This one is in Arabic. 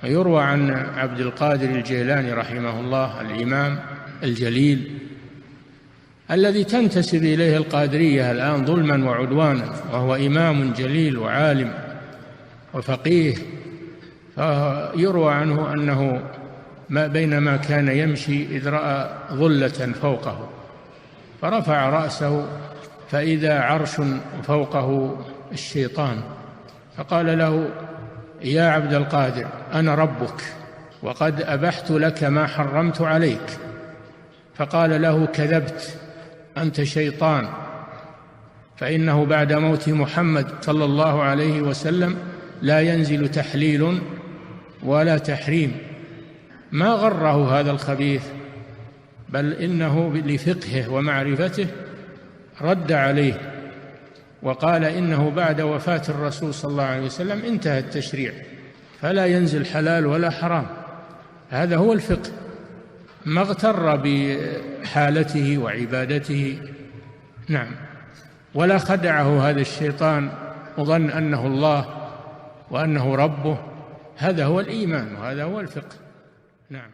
يروى عن عبد القادر الجيلاني رحمه الله الإمام الجليل الذي تنتسب إليه القادرية الآن ظلما وعدوانا، وهو إمام جليل وعالم وفقيه، فيروى عنه أنه بينما كان يمشي إذ رأى ظلة فوقه فرفع رأسه فإذا عرش فوقه الشيطان، فقال له: يا عبد القادر، أنا ربك وقد أبحت لك ما حرمت عليك. فقال له: كذبت، أنت شيطان، فإنه بعد موت محمد صلى الله عليه وسلم لا ينزل تحليل ولا تحريم. ما غره هذا الخبيث، بل إنه لفقهه ومعرفته رد عليه وقال إنه بعد وفاة الرسول صلى الله عليه وسلم انتهى التشريع، فلا ينزل حلال ولا حرام. هذا هو الفقه. ما اغتر بحالته وعبادته، نعم، ولا خدعه هذا الشيطان وظن أنه الله وأنه ربه. هذا هو الإيمان وهذا هو الفقه. نعم.